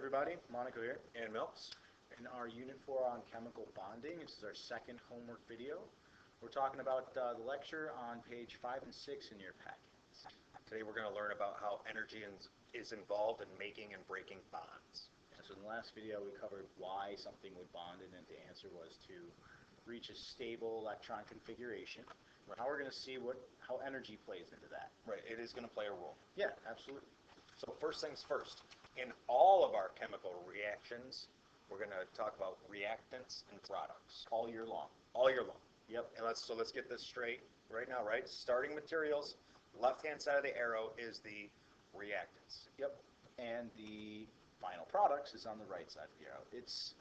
everybody, MoNaCo here. And Milks. In our Unit 4 on chemical bonding, this is our second homework video. We're talking about the lecture on page 5 and 6 in your packet. Today we're going to learn about how energy is involved in making and breaking bonds. So in the last video we covered why something would bond, and then the answer was to reach a stable electron configuration. Now we're going to see how energy plays into that. Right, it is going to play a role. Yeah, absolutely. So first things first, in all of our chemical reactions, we're going to talk about reactants and products. All year long. All year long. Yep. And let's get this straight right now, right? Starting materials, left-hand side of the arrow is the reactants. Yep. And the final products is on the right side of the arrow. It's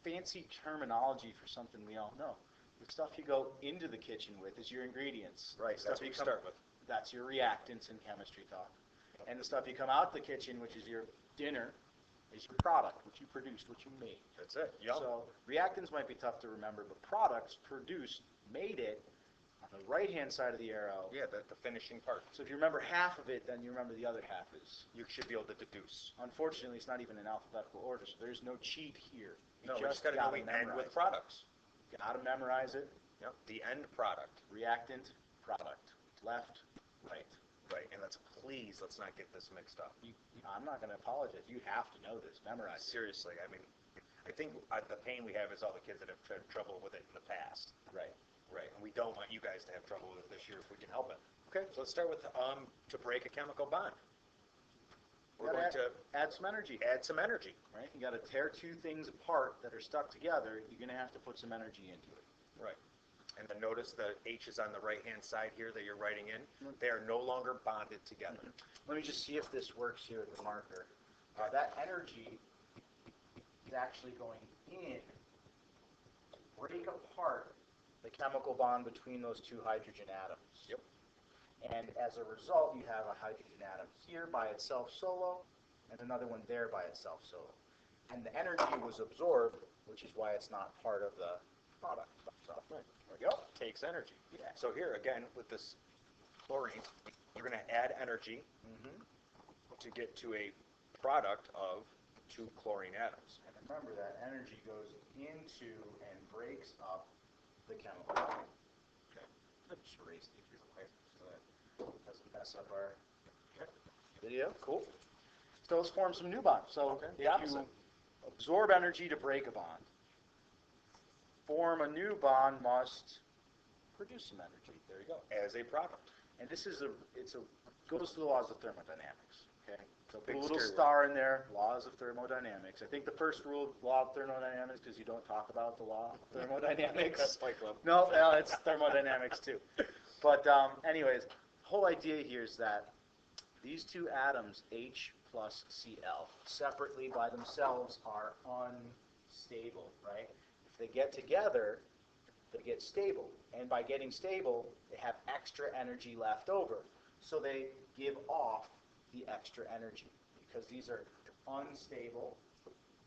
fancy terminology for something we all know. The stuff you go into the kitchen with is your ingredients. Right, that's what you start with. That's your reactants in chemistry talk. And the stuff you come out the kitchen, which is your dinner, is your product, what you produced, what you made. That's it. Yep. So reactants might be tough to remember, but products produced, made it, on the right-hand side of the arrow. Yeah, the finishing part. So if you remember half of it, then you remember the other half is. You should be able to deduce. Unfortunately, it's not even in alphabetical order, so there's no cheat here. No, we just got to know we end with products. You got to memorize it. Yep. The end product. Reactant, product. Left, right. Right, and let's not get this mixed up. I'm not going to apologize. You have to know this. Memorize it. Seriously, I mean, I think the pain we have is all the kids that have had trouble with it in the past. Right. Right, and we don't want you guys to have trouble with it this year if we can help it. Okay, so let's start with to break a chemical bond. We're going to add some energy. Add some energy. Right. You got to tear two things apart that are stuck together. You're going to have to put some energy into it. Right. And then notice the H is on the right-hand side here that you're writing in. They are no longer bonded together. Let me just see if this works here with the marker. That energy is actually going in to break apart the chemical bond between those two hydrogen atoms. Yep. And as a result, you have a hydrogen atom here by itself solo, and another one there by itself solo. And the energy was absorbed, which is why it's not part of the product. So, right. There we go. Takes energy. Yeah. So here, again, with this chlorine, you're going to add energy to get to a product of two chlorine atoms. And remember that energy goes into and breaks up the chemical bond. Okay. Let's just erase these real quick so that doesn't mess up our video. Cool. So let's form some new bonds. So if you absorb energy to break a bond, form a new bond must produce some energy. There you go. As a product. And this is goes to the laws of thermodynamics. Okay. So put a little Big star in there. Laws of thermodynamics. I think the first rule of law of thermodynamics, because you don't talk about the law of thermodynamics. That's Fight Club. No, it's thermodynamics too. But anyways, the whole idea here is that these two atoms, H plus Cl, separately by themselves are unstable, right? If they get together, they get stable. And by getting stable, they have extra energy left over. So they give off the extra energy because these are unstable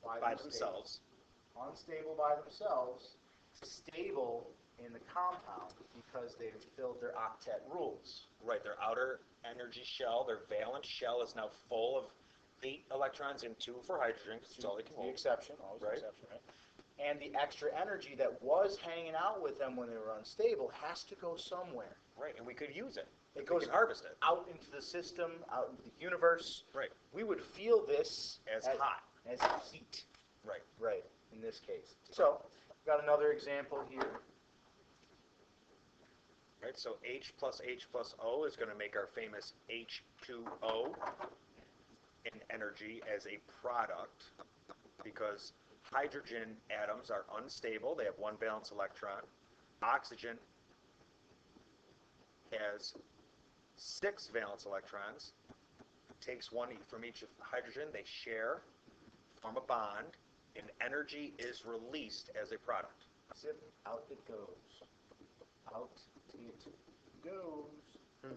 by themselves. Unstable by themselves, stable in the compound because they've filled their octet rules. Right, their outer energy shell, their valence shell is now full of 8 electrons and 2 for hydrogen, because that's all they can hold. The exception, always right. The exception, right? And the extra energy that was hanging out with them when they were unstable has to go somewhere. Right, and we could use it. It goes harvest it out into the system, out into the universe. Right. We would feel this as hot. As heat. Right. Right, in this case. So, got another example here. Right, so H plus O is going to make our famous H2O in energy as a product because hydrogen atoms are unstable. They have 1 valence electron. Oxygen has 6 valence electrons. Takes 1 from each hydrogen. They share, form a bond, and energy is released as a product. Zip, out it goes. Out it goes.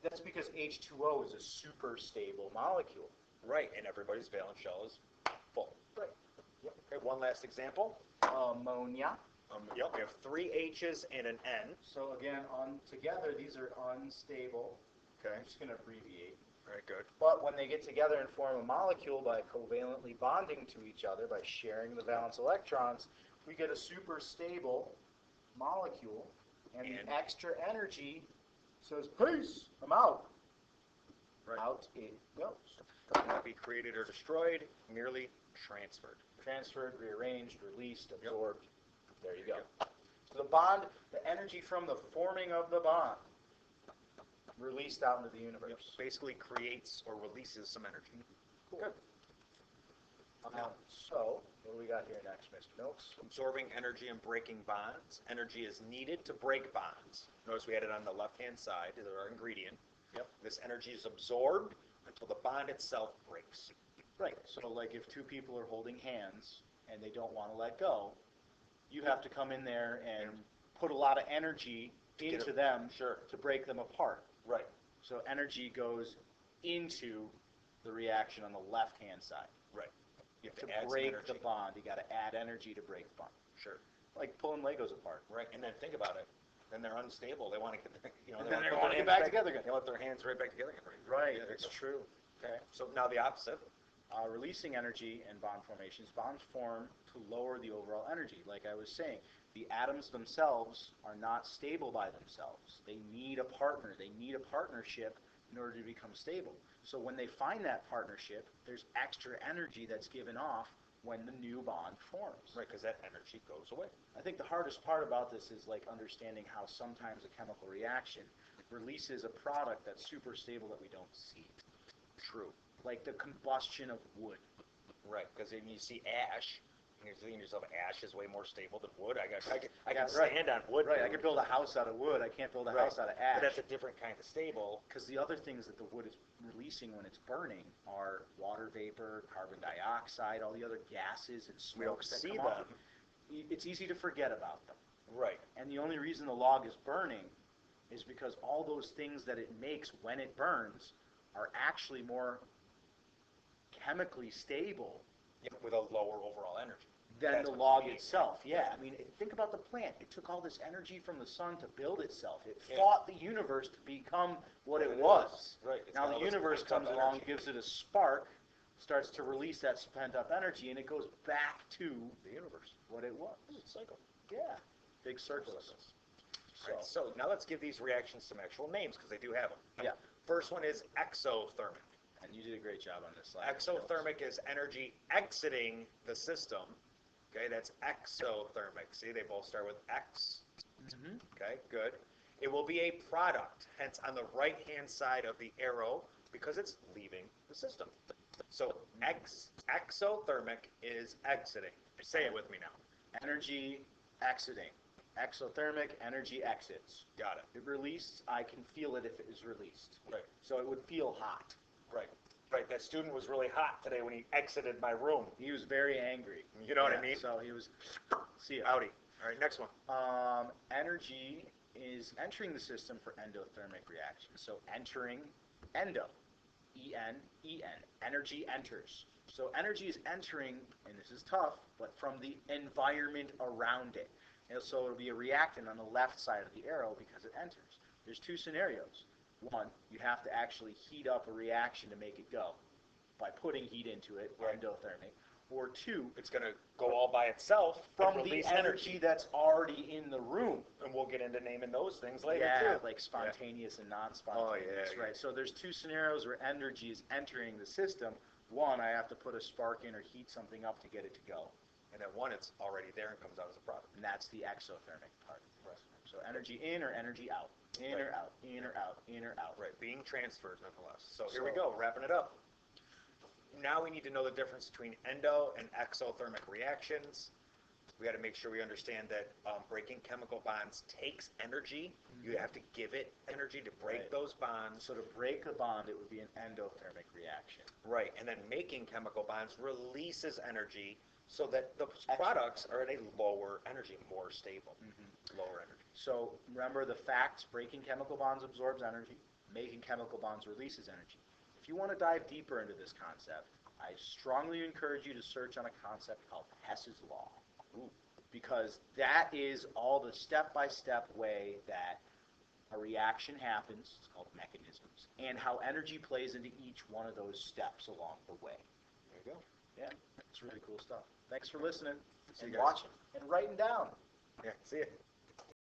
That's because H2O is a super stable molecule. Right, and everybody's valence shell is full. Right. Yep. Okay, one last example. Ammonia. Yep, we have 3 H's and an N. So again, together these are unstable. Okay. I'm just going to abbreviate. Very good. But when they get together and form a molecule by covalently bonding to each other, by sharing the valence electrons, we get a super stable molecule, and the extra energy says, peace, I'm out. Right. Out it goes. Does not be created or destroyed, merely transferred. Transferred, rearranged, released, absorbed. There you go. So the bond, the energy from the forming of the bond, released out into the universe. Basically creates or releases some energy. Cool. Good. So, what do we got here next, Mr. Milks? Absorbing energy and breaking bonds. Energy is needed to break bonds. Notice we had it on the left-hand side as our ingredient. Yep. This energy is absorbed until the bond itself breaks. Right. So, like if two people are holding hands and they don't want to let go, you have to come in there and put a lot of energy into them to break them apart. Right. So energy goes into the reaction on the left-hand side. Right. You have To add some break energy. the bond, you got to add energy to break the bond. Sure. Like pulling Legos apart. Right. And then think about it. Then they're unstable. They want to get, And then they want to get back together again. They want their hands right back together again. Right. Yeah, It's true. Okay. So now the opposite. Releasing energy and bond formations. Bonds form to lower the overall energy. Like I was saying, the atoms themselves are not stable by themselves. They need a partner. They need a partnership in order to become stable. So when they find that partnership, there's extra energy that's given off when the new bond forms. Right, because that energy goes away. I think the hardest part about this is like understanding how sometimes a chemical reaction releases a product that's super stable that we don't see. True. Like the combustion of wood. Right, because when you see ash, you're thinking to yourself, ash is way more stable than wood. I can Yeah, stand on wood. Right, I dude. could build a house out of wood. I can't build a house out of ash. But that's a different kind of stable. Because the other things that the wood is releasing when it's burning are water vapor, carbon dioxide, all the other gases and We don't smokes that see come them. off. It's easy to forget about them. Right. And the only reason the log is burning is because all those things that it makes when it burns are actually more chemically stable With a lower overall energy. than That's the what log you need. itself. Yeah, I mean, think about the plant. It took all this energy from the sun to build itself. It fought the universe to become what it was. Right. It's Now got all the this universe pent-up comes along, energy. gives it a spark, starts to release that pent-up energy, and it goes back to The universe. what it was. Cycle. Yeah, big circles. Right, so now let's give these reactions some actual names because they do have them. Yeah. First one is exothermic. And you did a great job on this slide. Exothermic is energy exiting the system. Okay, that's exothermic. See, they both start with X. Mm-hmm. Okay, good. It will be a product, hence on the right-hand side of the arrow, because it's leaving the system. So exothermic is exiting. Say it with me now. Energy exiting. Exothermic, energy exits. Got it. It released, I can feel it if it is released. Right. So it would feel hot. Right. Right. That student was really hot today when he exited my room. He was very angry. You know what I mean? So he was, see ya. Howdy. All right, next one. Energy is entering the system for endothermic reactions. So entering, endo, E-N-E-N, energy enters. So energy is entering, and this is tough, but from the environment around it. And so it'll be a reactant on the left side of the arrow because it enters. There's two scenarios. One, you have to actually heat up a reaction to make it go by putting heat into it, Right. endothermic. Or two, It's going to go all by itself from and the release energy that's already in the room. And we'll get into naming those things later, Yeah, too. like spontaneous and non-spontaneous, Oh, yeah. right? So there's two scenarios where energy is entering the system. One, I have to put a spark in or heat something up to get it to go. And then one, it's already there and comes out as a product. And that's the exothermic part. Right. So energy in or energy out. In or out, in or out, in or out. Right, being transferred nonetheless. So here we go, wrapping it up. Now we need to know the difference between endo and exothermic reactions. We got to make sure we understand that breaking chemical bonds takes energy. You have to give it energy to break those bonds. So to break a bond, it would be an endothermic reaction. Right, and then making chemical bonds releases energy so that the products are at a lower energy, more stable, lower energy. So remember the facts, breaking chemical bonds absorbs energy, making chemical bonds releases energy. If you want to dive deeper into this concept, I strongly encourage you to search on a concept called Hess's Law. Because that is all the step-by-step way that a reaction happens, it's called mechanisms, and how energy plays into each one of those steps along the way. There you go. Yeah, it's really cool stuff. Thanks for listening See and you guys. watching and writing down. Yeah, see you.